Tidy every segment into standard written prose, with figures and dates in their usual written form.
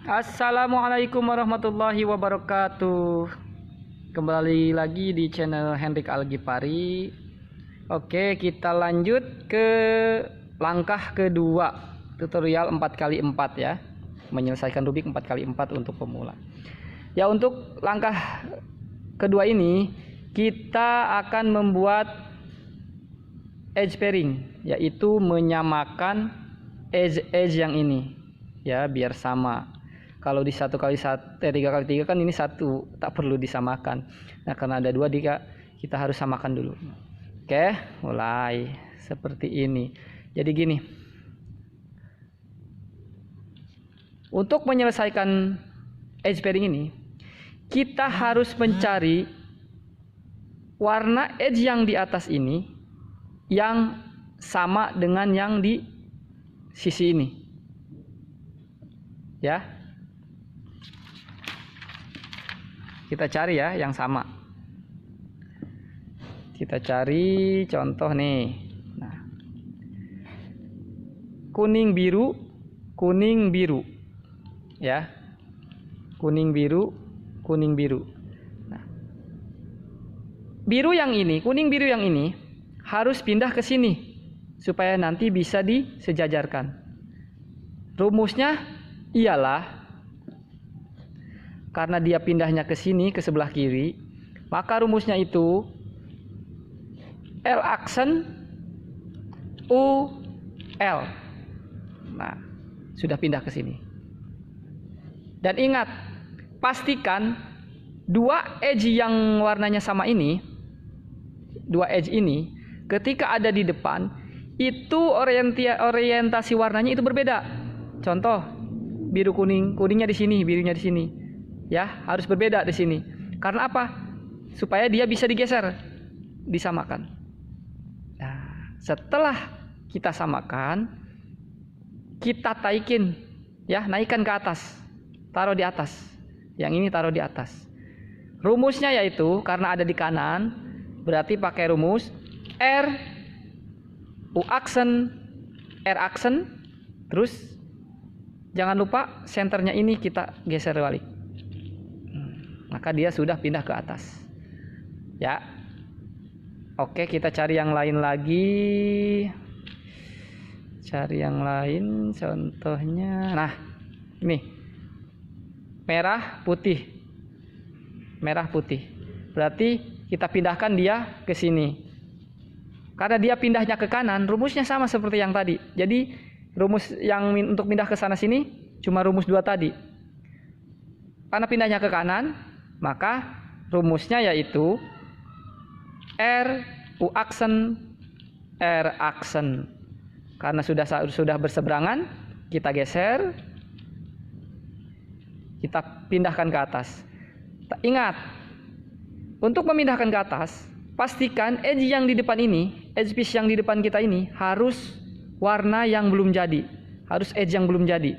Assalamualaikum warahmatullahi wabarakatuh. Kembali lagi di channel Hendrik Algipari. Oke, kita lanjut ke langkah kedua, tutorial 4x4 ya. Menyelesaikan Rubik 4x4 untuk pemula. Ya, untuk langkah kedua ini kita akan membuat edge pairing, yaitu menyamakan edge yang ini ya, biar sama. Kalau di 3x3 kan ini satu, tak perlu disamakan. Nah, karena ada dua, kita harus samakan dulu. Oke, mulai seperti ini. Jadi gini, untuk menyelesaikan edge pairing ini, kita harus mencari warna edge yang di atas ini yang sama dengan yang di sisi ini ya. Kita cari ya yang sama. Kita cari contoh nih. Nah, kuning biru ya, kuning biru. Nah, biru yang ini, kuning biru yang ini harus pindah ke sini supaya nanti bisa disejajarkan. Rumusnya ialah karena dia pindahnya ke sini, ke sebelah kiri, maka rumusnya itu L aksen U L. Nah, sudah pindah ke sini. Dan ingat, pastikan dua edge yang warnanya sama ini, dua edge ini, ketika ada di depan, itu orientasi warnanya itu berbeda. Contoh, biru kuning, kuningnya di sini, birunya di sini. Ya, harus berbeda di sini. Karena apa? Supaya dia bisa digeser, disamakan. Nah, setelah kita samakan, kita taikin, ya, naikkan ke atas, taruh di atas. Yang ini taruh di atas. Rumusnya yaitu karena ada di kanan, berarti pakai rumus R U aksen R aksen, terus jangan lupa senternya ini kita geser balik. Maka dia sudah pindah ke atas ya. Oke, kita cari yang lain lagi. Cari yang lain, contohnya nah ini merah putih, berarti kita pindahkan dia ke sini. Karena dia pindahnya ke kanan, rumusnya sama seperti yang tadi. Jadi rumus yang untuk pindah ke sana sini cuma rumus 2 tadi. Karena pindahnya ke kanan, maka rumusnya yaitu R U aksen R aksen. Karena sudah berseberangan, kita geser, kita pindahkan ke atas. Ingat, untuk memindahkan ke atas, pastikan edge yang di depan ini, edge piece yang di depan kita ini harus warna yang belum jadi, harus edge yang belum jadi,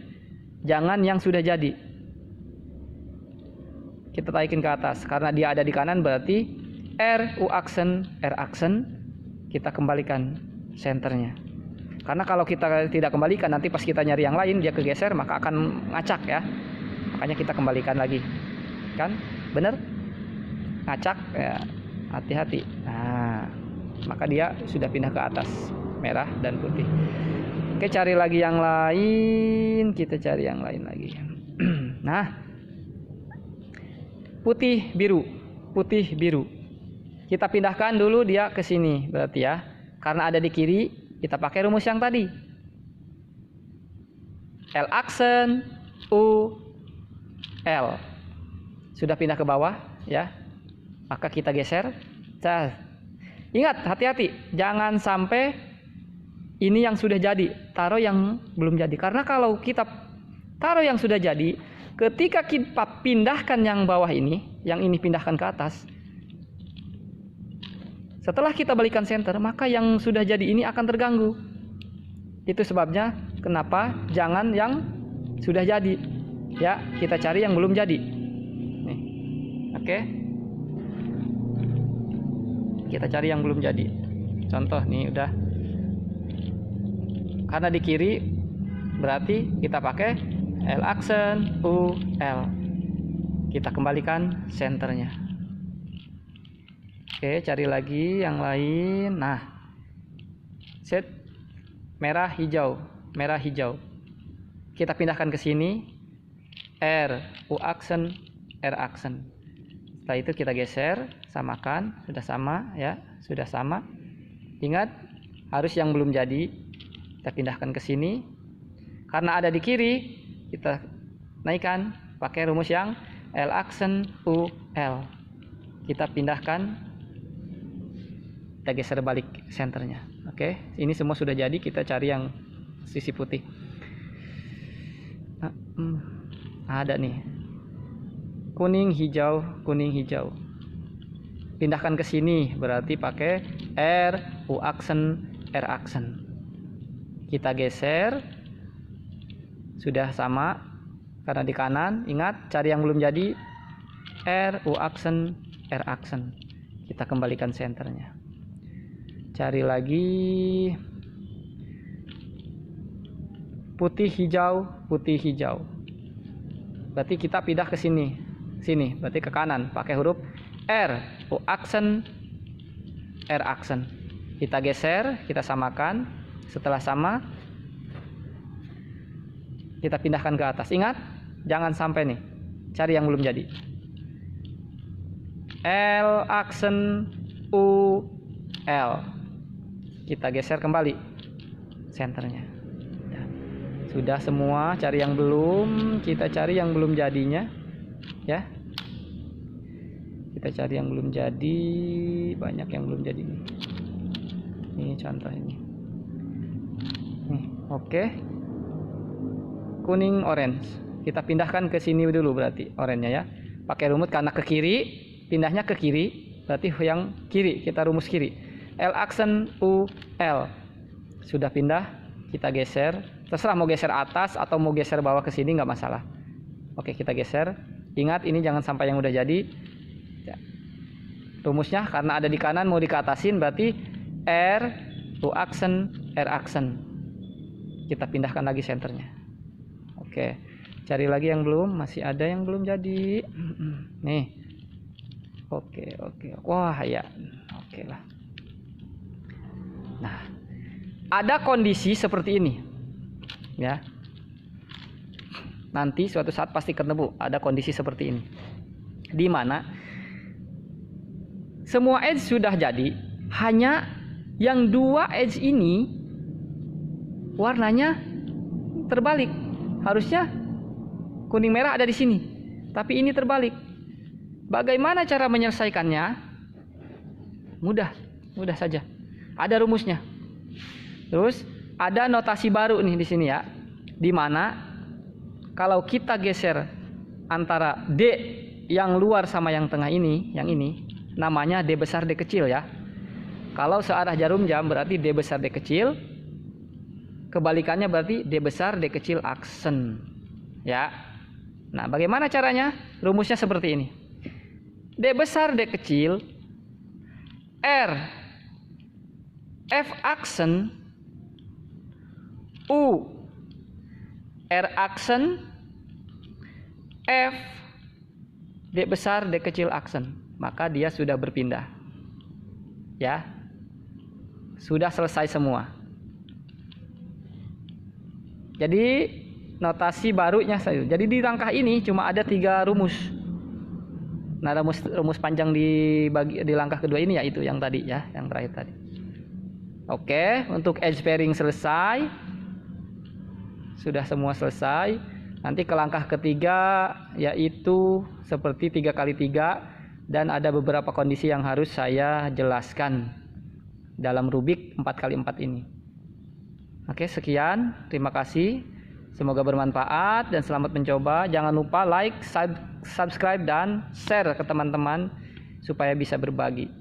jangan yang sudah jadi. Kita taikin ke atas, karena dia ada di kanan berarti R U aksen R aksen, kita kembalikan senternya. Karena kalau kita tidak kembalikan, nanti pas kita nyari yang lain dia kegeser, maka akan ngacak ya. Makanya kita kembalikan lagi, kan bener, ngacak ya, hati-hati. Nah, maka dia sudah pindah ke atas, merah dan putih. Oke, cari lagi yang lain, kita cari yang lain lagi. Nah, putih biru. Kita pindahkan dulu dia ke sini berarti ya. Karena ada di kiri, kita pakai rumus yang tadi. L aksen U L. Sudah pindah ke bawah ya. Maka kita geser. Ingat, hati-hati, jangan sampai ini yang sudah jadi, taruh yang belum jadi. Karena kalau kita taruh yang sudah jadi, ketika kita pindahkan yang bawah ini, yang ini pindahkan ke atas, setelah kita balikan center, maka yang sudah jadi ini akan terganggu. Itu sebabnya kenapa jangan yang sudah jadi. Ya, kita cari yang belum jadi. Nih. Oke. Kita cari yang belum jadi. Contoh nih udah. Karena di kiri berarti kita pakai L aksen, U, L. Kita kembalikan senternya. Oke, cari lagi yang lain. Nah, set merah hijau, merah hijau. Kita pindahkan ke sini. R, U aksen, R aksen. Setelah itu kita geser, samakan, sudah sama ya, sudah sama. Ingat, harus yang belum jadi kita pindahkan ke sini. Karena ada di kiri, kita naikkan pakai rumus yang L aksen U L. Kita pindahkan, kita geser balik senternya. Oke, ini semua sudah jadi, kita cari yang sisi putih. Ada nih, kuning hijau, kuning hijau. Pindahkan ke sini, berarti pakai R, U aksen, R aksen. Kita geser, sudah sama, karena di kanan. Ingat, cari yang belum jadi, R, U aksen, R aksen. Kita kembalikan senternya. Cari lagi putih hijau, putih hijau. Berarti kita pindah ke sini, sini, berarti ke kanan, pakai huruf R, U aksen, R aksen. Kita geser, kita samakan. Setelah sama, kita pindahkan ke atas. Ingat, jangan sampai nih, cari yang belum jadi. L aksen, U, L. Kita geser kembali senternya. Sudah semua, cari yang belum, kita cari yang belum jadinya ya. Kita cari yang belum jadi, banyak yang belum jadi nih. Ini contoh ini. Nih, oke. Kuning orange. Kita pindahkan ke sini dulu berarti oranye ya. Pakai rumus karena ke kiri, pindahnya ke kiri, berarti yang kiri, kita rumus kiri. L aksen U L. Sudah pindah, kita geser. Terserah mau geser atas atau mau geser bawah ke sini, nggak masalah. Oke, kita geser. Ingat, ini jangan sampai yang udah jadi ya. Rumusnya karena ada di kanan mau dikeatasin, berarti R, U aksen, R aksen. Kita pindahkan lagi senternya. Oke, cari lagi yang belum, masih ada yang belum jadi nih. Oke, wah ya, oke lah. Nah, ada kondisi seperti ini ya, nanti suatu saat pasti ketemu ada kondisi seperti ini, di mana semua edge sudah jadi, hanya yang dua edge ini warnanya terbalik. Harusnya kuning merah ada di sini, tapi ini terbalik. Bagaimana cara menyelesaikannya? Mudah saja. Ada rumusnya. Terus ada notasi baru nih di sini ya, di mana kalau kita geser antara D yang luar sama yang tengah ini, yang ini namanya D besar D kecil ya. Kalau searah jarum jam berarti D besar D kecil, kebalikannya berarti D besar D kecil aksen ya. Nah, bagaimana caranya? Rumusnya seperti ini. D besar D kecil R F aksen U R aksen F D besar D kecil aksen, maka dia sudah berpindah ya, sudah selesai semua. Jadi notasi barunya saya, jadi di langkah ini cuma ada 3 rumus. Nah, rumus panjang di langkah kedua ini yaitu yang tadi ya, yang terakhir tadi. Oke, untuk edge pairing selesai. Sudah semua selesai. Nanti ke langkah ketiga yaitu seperti 3x3, dan ada beberapa kondisi yang harus saya jelaskan dalam rubik 4x4 ini. Oke, sekian. Terima kasih. Semoga bermanfaat dan selamat mencoba. Jangan lupa like, subscribe dan share ke teman-teman supaya bisa berbagi.